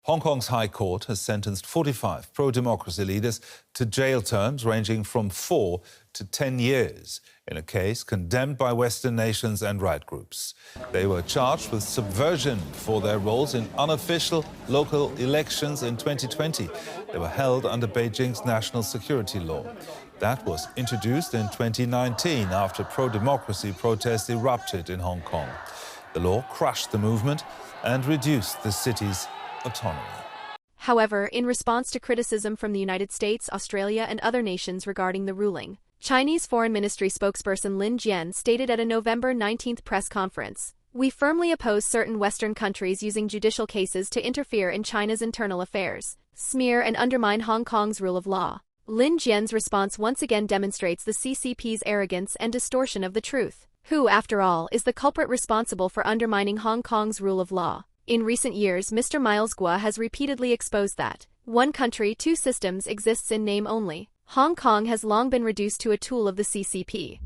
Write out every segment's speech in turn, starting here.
Hong Kong's High Court has sentenced 45 pro-democracy leaders to jail terms ranging from 4 to 10 years in a case condemned by Western nations and right groups. They were charged with subversion for their roles in unofficial local elections in 2020. They were held under Beijing's national security law. That was introduced in 2019 after pro-democracy protests erupted in Hong Kong. The law crushed the movement and reduced the city's autonomy. However, in response to criticism from the United States, Australia, and other nations regarding the ruling, Chinese Foreign Ministry spokesperson Lin Jian stated at a November 19 press conference, "We firmly oppose certain Western countries using judicial cases to interfere in China's internal affairs, smear and undermine Hong Kong's rule of law." Lin Jian's response once again demonstrates the CCP's arrogance and distortion of the truth. Who, after all, is the culprit responsible for undermining Hong Kong's rule of law? In recent years, Mr. Miles Guo has repeatedly exposed that one country, two systems exists in name only. Hong Kong has long been reduced to a tool of the CCP.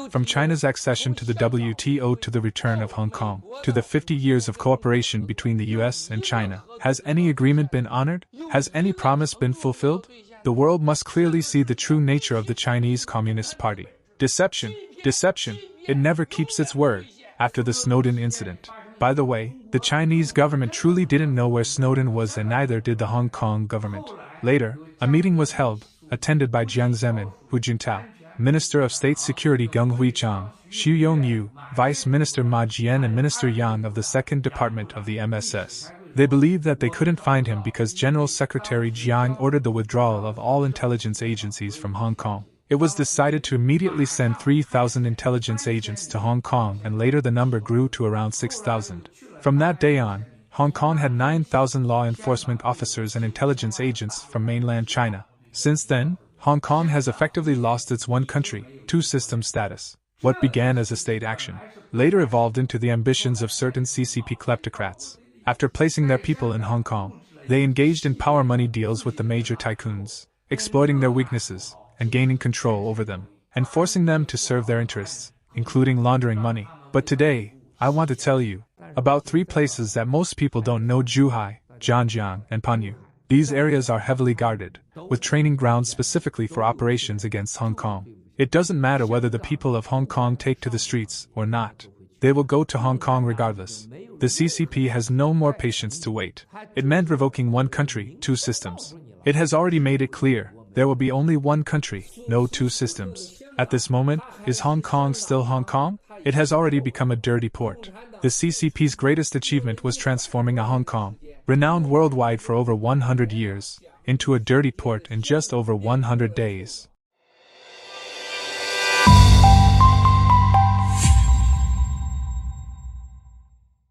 From China's accession to the WTO to the return of Hong Kong, to the 50 years of cooperation between the US and China, has any agreement been honored? Has any promise been fulfilled? The world must clearly see the true nature of the Chinese Communist Party. Deception, deception, it never keeps its word. After the Snowden incident, by the way, the Chinese government truly didn't know where Snowden was, and neither did the Hong Kong government. Later, a meeting was held, attended by Jiang Zemin, Hu Jintao, Minister of State Security Geng Huichang, Xu Yongyu, Vice Minister Ma Jian, and Minister Yang of the Second Department of the MSS. They believed that they couldn't find him because General Secretary Jiang ordered the withdrawal of all intelligence agencies from Hong Kong. It was decided to immediately send 3,000 intelligence agents to Hong Kong, and later the number grew to around 6,000. From that day on, Hong Kong had 9,000 law enforcement officers and intelligence agents from mainland China. Since then, Hong Kong has effectively lost its one country, two systems status. What began as a state action later evolved into the ambitions of certain CCP kleptocrats. After placing their people in Hong Kong, they engaged in power money deals with the major tycoons, exploiting their weaknesses and gaining control over them, and forcing them to serve their interests, including laundering money. But today, I want to tell you about three places that most people don't know: Zhuhai, Zhanjiang, and Panyu. These areas are heavily guarded, with training grounds specifically for operations against Hong Kong. It doesn't matter whether the people of Hong Kong take to the streets or not. They will go to Hong Kong regardless. The CCP has no more patience to wait. It meant revoking one country, two systems. It has already made it clear there will be only one country, no two systems. At this moment, is Hong Kong still Hong Kong? It has already become a dirty port. The CCP's greatest achievement was transforming a Hong Kong, renowned worldwide for over 100 years, into a dirty port in just over 100 days.